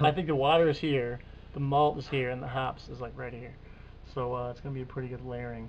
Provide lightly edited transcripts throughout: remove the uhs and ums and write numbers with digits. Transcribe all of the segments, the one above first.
I think the water is here, the malt is here, and the hops is like right here. So it's gonna be a pretty good layering.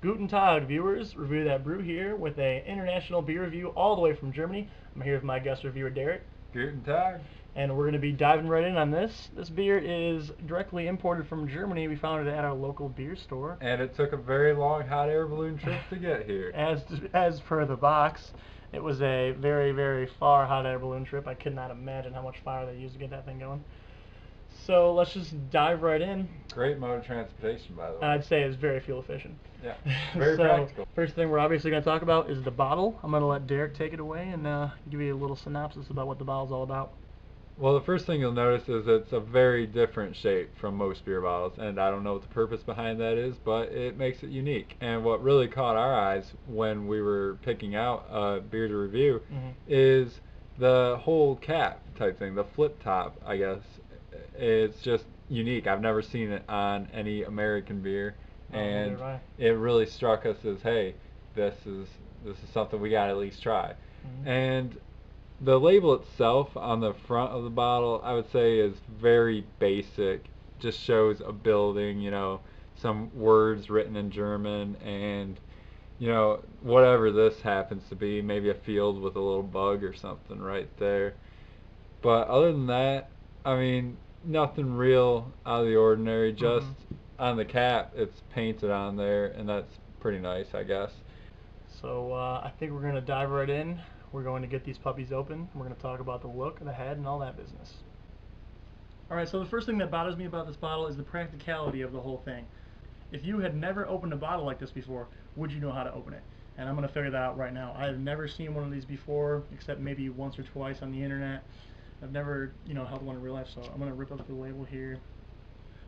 Guten Tag, viewers. Review That Brew here with an international beer review all the way from Germany. I'm here with my guest reviewer, Derek. Guten Tag. And we're going to be diving right in on this. This beer is directly imported from Germany. We found it at our local beer store. And it took a very long hot air balloon trip to get here. As per the box, it was a very, very far hot air balloon trip. I could not imagine how much fire they used to get that thing going. So let's just dive right in. Great mode of transportation, by the way. I'd say it's very fuel efficient. Yeah, very so, practical. First thing we're obviously going to talk about is the bottle. I'm going to let Derek take it away and give you a little synopsis about what the bottle's all about. Well, the first thing you'll notice is it's a very different shape from most beer bottles, and I don't know what the purpose behind that is, but it makes it unique. And what really caught our eyes when we were picking out a beer to review is the whole cap type thing, the flip top, I guess. It's just unique. I've never seen it on any American beer, and it really struck us as, hey, this is something we gotta at least try. And the label itself on the front of the bottle, I would say, is very basic. Just shows a building, some words written in German, and whatever this happens to be, maybe a field with a little bug or something right there. But other than that, I mean, nothing real out of the ordinary. Just on the cap, it's painted on there, and that's pretty nice, I guess. So I think we're going to dive right in. We're going to get these puppies open. We're going to talk about the look, the head, and all that business. Alright, so the first thing that bothers me about this bottle is the practicality of the whole thing. If you had never opened a bottle like this before, would you know how to open it? And I'm going to figure that out right now. I have never seen one of these before, except maybe once or twice on the internet. I've never, held one in real life, so I'm going to rip up the label here.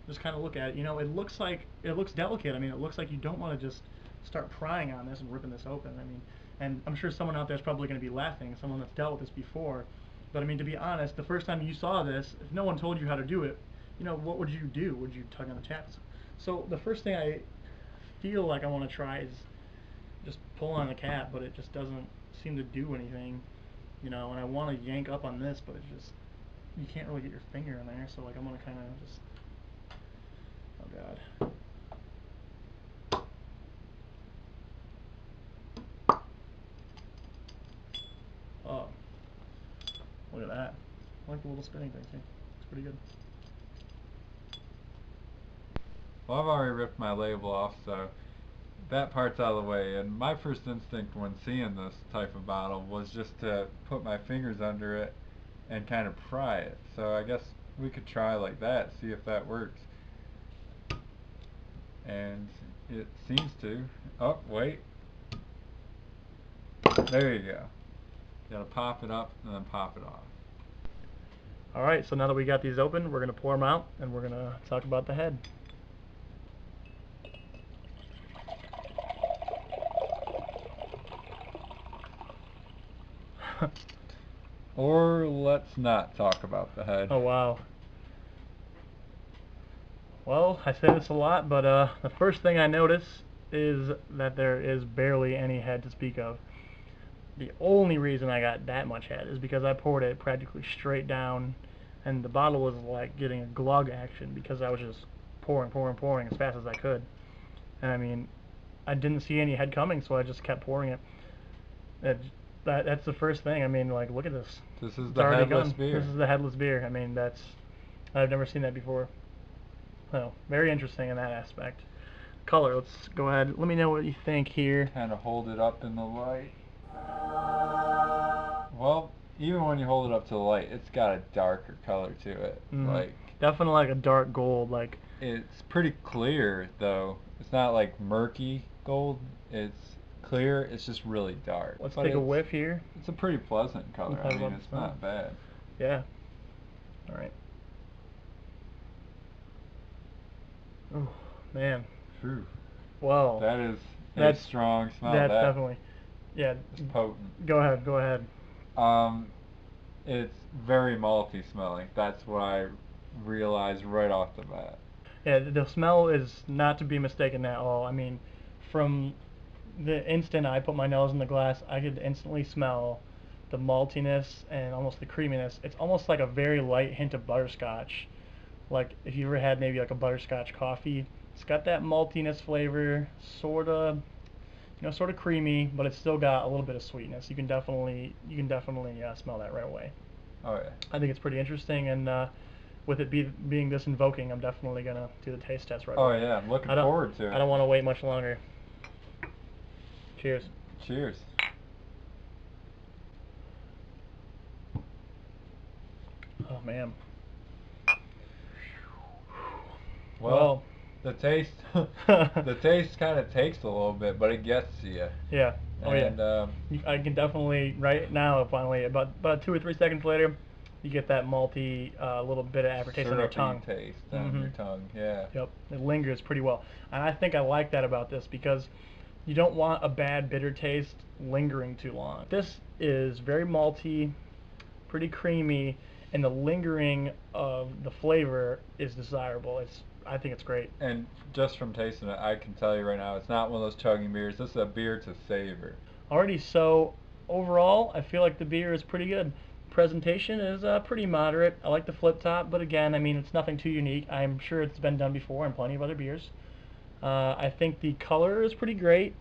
Just kind of look at it. It looks delicate. I mean, it looks like you don't want to just start prying on this and ripping this open. I mean, and I'm sure someone out there is probably going to be laughing, someone that's dealt with this before. But I mean, to be honest, the first time you saw this, if no one told you how to do it, what would you do? Would you tug on the taps? So the first thing I feel like I want to try is just pull on the cap, but it just doesn't seem to do anything. And I want to yank up on this, but you can't really get your finger in there, so like I'm going to kind of just, oh god. Oh, look at that. I like the little spinning thing too. It's pretty good. Well, I've already ripped my label off, so that part's out of the way. And my first instinct when seeing this type of bottle was just to put my fingers under it and kind of pry it. So I guess we could try like that, see if that works. And it seems to. Oh, wait. There you go. You gotta pop it up and then pop it off. Alright, so now that we got these open, we're going to pour them out and we're going to talk about the head. Or let's not talk about the head. Oh wow. Well, I say this a lot, but the first thing I notice is that there is barely any head to speak of. The only reason I got that much head is because I poured it practically straight down, and the bottle was like getting a glug action because I was just pouring as fast as I could. And I mean, I didn't see any head coming, so I just kept pouring it. That's the first thing. I mean, like, look at this. This is the headless beer. This is the headless beer. I mean, I've never seen that before. So, very interesting in that aspect. Color, let's go ahead. Let me know what you think here. Kind of hold it up in the light. Well, even when you hold it up to the light, it's got a darker color to it. Definitely like a dark gold. Like, it's pretty clear though. It's not like murky gold. It's clear. It's just really dark. Let's take a whiff here. It's a pretty pleasant color. I mean, it's not bad. Yeah. All right. Oh man. True. Whoa. That is a strong smell. That's definitely. Yeah. It's potent. Go ahead. Go ahead. Um, it's very malty smelling. That's what I realized right off the bat. Yeah, the smell is not to be mistaken at all. I mean, from the instant I put my nose in the glass, I could instantly smell the maltiness and almost the creaminess. It's almost like a very light hint of butterscotch. Like if you ever had maybe like a butterscotch coffee, it's got that maltiness flavor, sort of creamy, but it's still got a little bit of sweetness. You can definitely smell that right away. Oh yeah. I think it's pretty interesting, and with it being this invoking, I'm definitely gonna do the taste test right Oh away. yeah. I'm looking I don't forward to I it. don't want to wait much longer. Cheers. Cheers. Oh man. Well, Well, the taste, the taste kind of takes a little bit, but it gets to you. yeah. Oh yeah. And I can definitely right now. Finally, about 2 or 3 seconds later, you get that malty little bit of aftertaste on your syrupy tongue. taste on Hmm. your tongue. Yeah. Yep, it lingers pretty well, and I think I like that about this because you don't want a bad bitter taste lingering too long. This is very malty, pretty creamy, and the lingering of the flavor is desirable. I think it's great. And just from tasting it, I can tell you right now, it's not one of those chugging beers. This is a beer to savor. Alrighty, so overall, I feel like the beer is pretty good. Presentation is pretty moderate. I like the flip top, but again, I mean, it's nothing too unique. I'm sure it's been done before in plenty of other beers. I think the color is pretty great.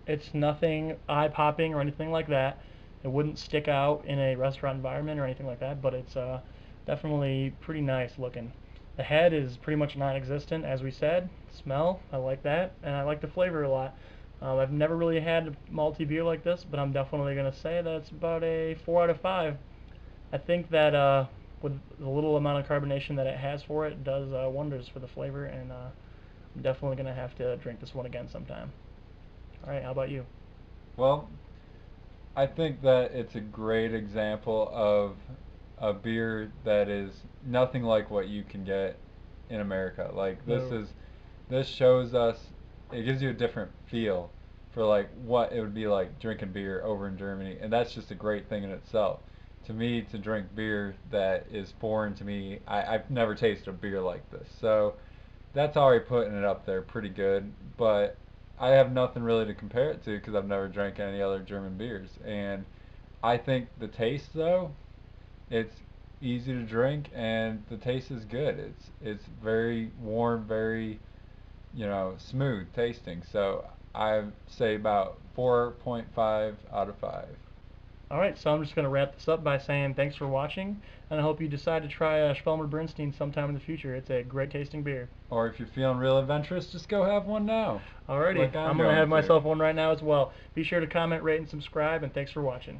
It's nothing eye-popping or anything like that. It wouldn't stick out in a restaurant environment or anything like that, but it's definitely pretty nice looking. The head is pretty much non-existent, as we said. Smell, I like that, and I like the flavor a lot. I've never really had a malty beer like this, but I'm definitely going to say that it's about a 4 out of 5. I think that with the little amount of carbonation that it has for it, it does wonders for the flavor, and I'm definitely going to have to drink this one again sometime. All right, how about you? Well, I think that it's a great example of a beer that is nothing like what you can get in America. Like No. this shows us, it gives you a different feel for like what it would be like drinking beer over in Germany, and that's just a great thing in itself. To me, to drink beer that is foreign to me, I've never tasted a beer like this. So that's already putting it up there pretty good. But I have nothing really to compare it to because I've never drank any other German beers. And I think the taste though, it's easy to drink and the taste is good. It's very warm, very smooth tasting. So I say about 4.5 out of 5. All right, so I'm just going to wrap this up by saying thanks for watching, and I hope you decide to try Schwelmer Bernstein sometime in the future. It's a great tasting beer. Or if you're feeling real adventurous, just go have one now, Alrighty, like I'm I'm going to going have to. myself one right now as well. Be sure to comment, rate, and subscribe, and thanks for watching.